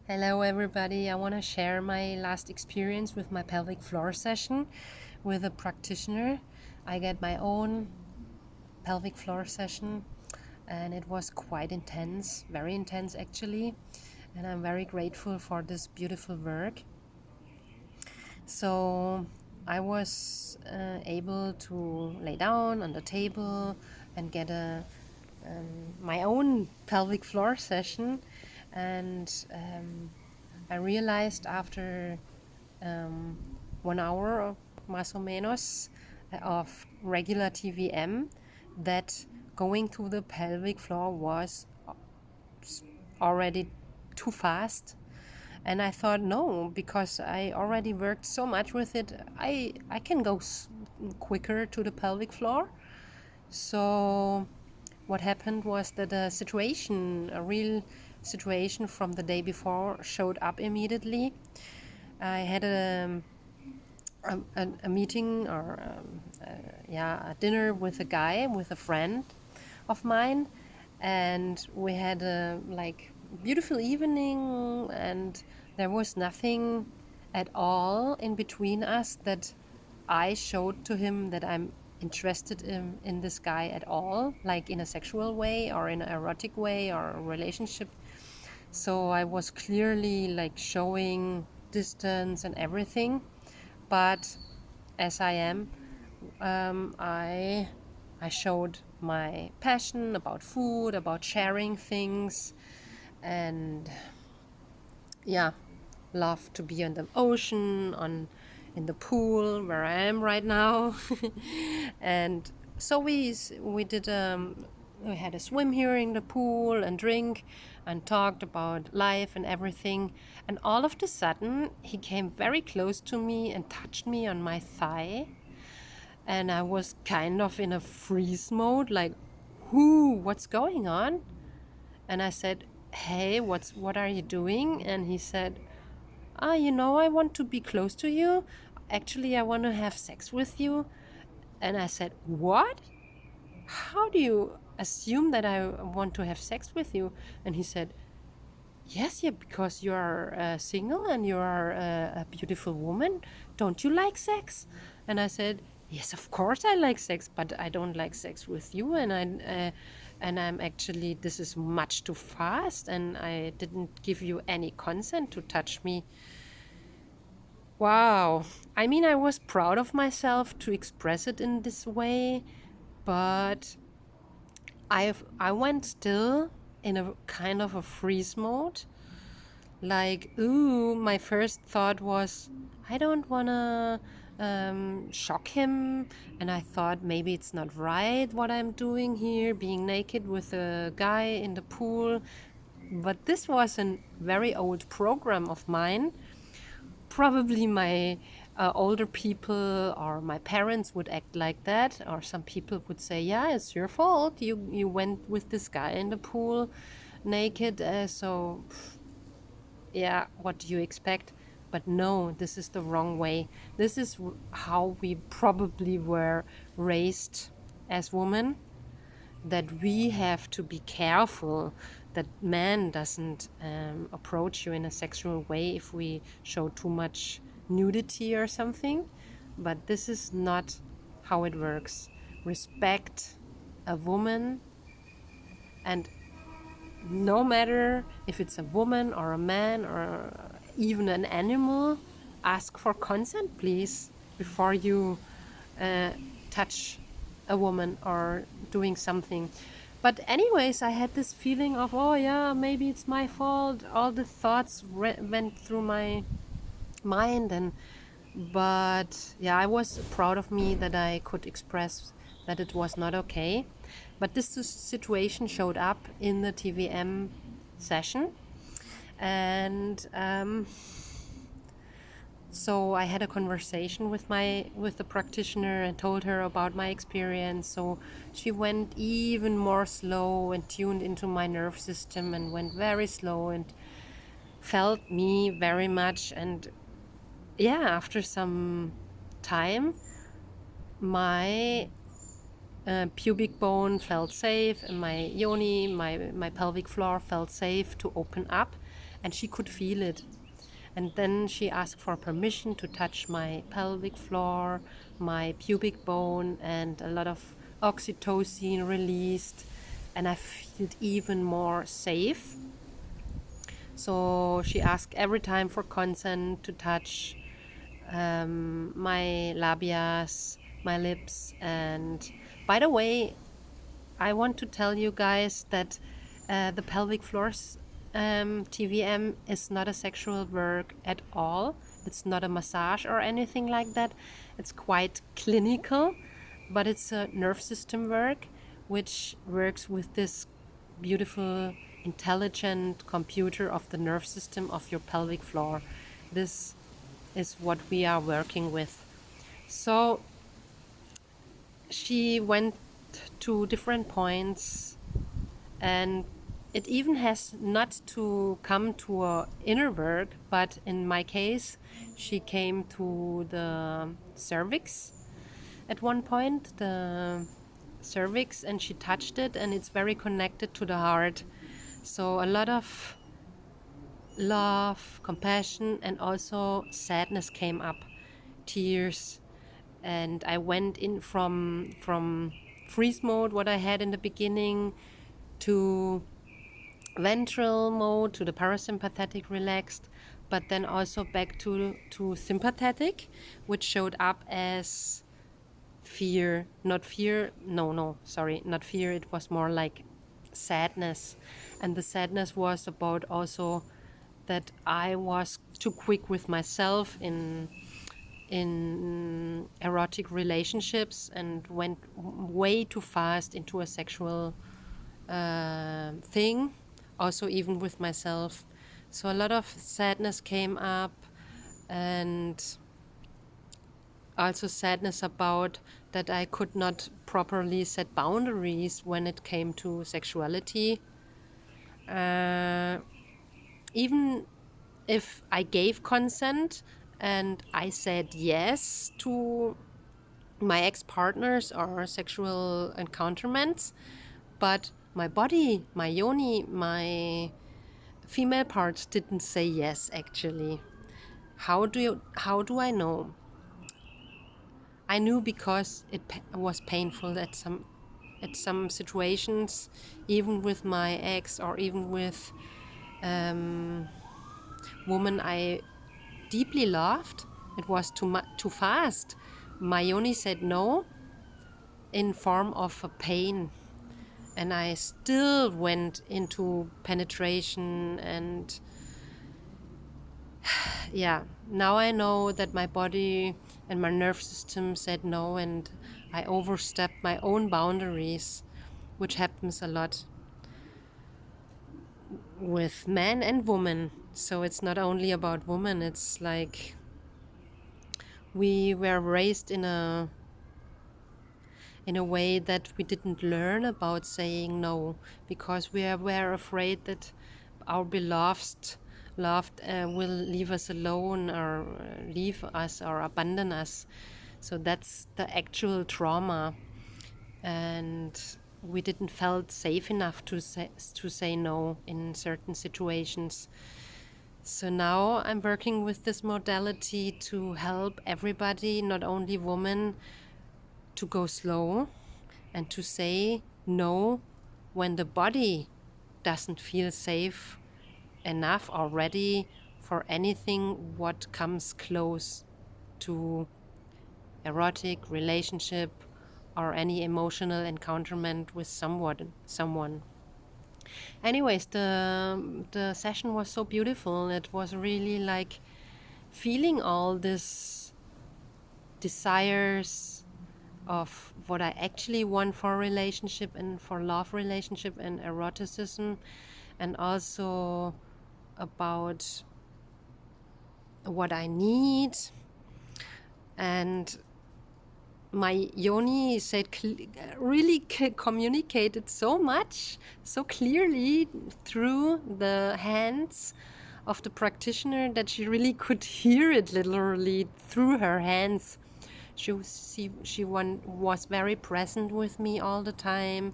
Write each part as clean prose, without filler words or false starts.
Hello everybody, I want to share my last experience with my pelvic floor session with a practitioner. I get my own pelvic floor session and it was quite intense, very intense actually, and I'm very grateful for this beautiful work. So I was able to lay down on the table and get my own pelvic floor session, and I realized after 1 hour of más o menos of regular TVM that going to the pelvic floor was already too fast. And I thought, no, because I already worked so much with it, I can go quicker to the pelvic floor. So what happened was that a real situation from the day before showed up immediately. I had a meeting or a dinner with a guy, with a friend of mine, and we had a beautiful evening, and there was nothing at all in between us that I showed to him that I'm interested in this guy at all, like in a sexual way or in an erotic way or a relationship. So I was clearly like showing distance and everything, but as I am, I showed my passion about food, about sharing things, and yeah, love to be on the ocean, in the pool where I am right now, and so we had a swim here in the pool and drink and talked about life and everything. And all of a sudden, he came very close to me and touched me on my thigh. And I was kind of in a freeze mode, like, what's going on? And I said, hey, what are you doing? And he said, I want to be close to you. Actually, I want to have sex with you. And I said, what? How do you assume that I want to have sex with you? And he said, yes, yeah, because you are single and you are a beautiful woman. Don't you like sex? And I said, yes, of course I like sex, but I don't like sex with you. And I'm actually, this is much too fast, and I didn't give you any consent to touch me. Wow. I mean, I was proud of myself to express it in this way, but I went still in a kind of a freeze mode. Like, ooh, my first thought was, I don't want to shock him. And I thought maybe it's not right what I'm doing here, being naked with a guy in the pool. But this was a very old program of mine. Probably my older people or my parents would act like that, or some people would say, yeah, it's your fault. You went with this guy in the pool naked, so yeah, what do you expect? But no, this is the wrong way. This is how we probably were raised as women, that we have to be careful that man doesn't approach you in a sexual way if we show too much nudity or something. But this is not how it works. Respect a woman, and no matter if it's a woman or a man or even an animal, ask for consent, please, before you touch a woman or doing something. But anyways, I had this feeling of, oh yeah, maybe it's my fault. All the thoughts went through my mind, and but yeah, I was proud of me that I could express that it was not okay. But this situation showed up in the TVM session, and so I had a conversation with the practitioner and told her about my experience. So she went even more slow and tuned into my nerve system and went very slow and felt me very much. And yeah, after some time, my pubic bone felt safe, and my yoni, my pelvic floor felt safe to open up. and she could feel it. And then she asked for permission to touch my pelvic floor, my pubic bone, and a lot of oxytocin released, and I felt even more safe. So she asked every time for consent to touch my labias, my lips. And by the way, I want to tell you guys that the pelvic floors TVM is not a sexual work at all. It's not a massage or anything like that. It's quite clinical, but it's a nerve system work which works with this beautiful, intelligent computer of the nerve system of your pelvic floor. This is what we are working with. So she went to different points, and it even has not to come to a inner work, but in my case she came to the cervix at one point, the cervix, and she touched it, and it's very connected to the heart. So a lot of love, compassion, and also sadness came up, tears. And I went in from freeze mode, what I had in the beginning, to ventral mode, to the parasympathetic relaxed, but then also back to sympathetic, which showed up as fear. Not fear, no, sorry, not fear. It was more like sadness. And the sadness was about also that I was too quick with myself in erotic relationships and went way too fast into a sexual thing, also even with myself. So a lot of sadness came up, and also sadness about that I could not properly set boundaries when it came to sexuality. Even if I gave consent and I said yes to my ex-partners or sexual encounterments, but my body, my yoni, my female parts didn't say yes actually. How do I know? I knew because it was painful at some situations, even with my ex or even with woman I deeply loved. It was too fast. My yoni said no in form of a pain, and I still went into penetration. And yeah, now I know that my body and my nerve system said no, and I overstepped my own boundaries, which happens a lot with men and women. So it's not only about women, it's like we were raised in a way that we didn't learn about saying no, because were afraid that our loved will leave us alone, or leave us or abandon us. So that's the actual trauma, and we didn't felt safe enough to say no in certain situations. So now I'm working with this modality to help everybody, not only women, to go slow and to say no when the body doesn't feel safe enough or ready for anything what comes close to erotic relationship or any emotional encounterment with someone. Anyways, the session was so beautiful. It was really like feeling all this desires of what I actually want for a relationship and for love relationship and eroticism, and also about what I need. And my yoni said really communicated so much, so clearly through the hands of the practitioner, that she really could hear it literally through her hands. She was very present with me all the time,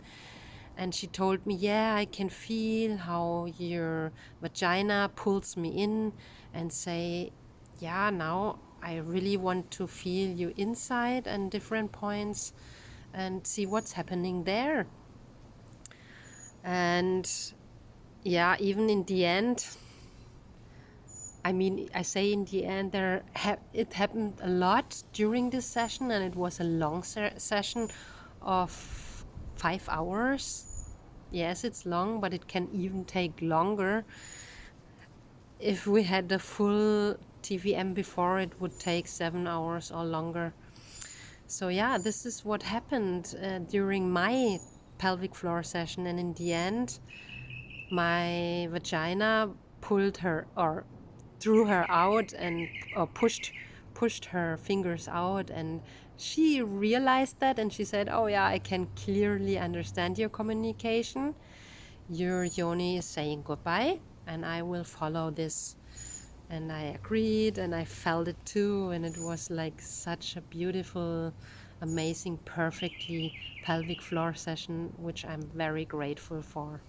And she told me, yeah, I can feel how your vagina pulls me in, and say, yeah, now I really want to feel you inside and different points and see what's happening there. And yeah, even in the end, I mean, I say in the end, it happened a lot during this session, and it was a long session of 5 hours. Yes, it's long, but it can even take longer. If we had the full TVM before, it would take 7 hours or longer. So yeah, this is what happened during my pelvic floor session, and in the end, my vagina pulled her or threw her out and or pushed her fingers out, and she realized that, and she said, oh yeah, I can clearly understand your communication. Your yoni is saying goodbye, and I will follow this. And I agreed, and I felt it too, and it was like such a beautiful, amazing, perfectly pelvic floor session, which I'm very grateful for.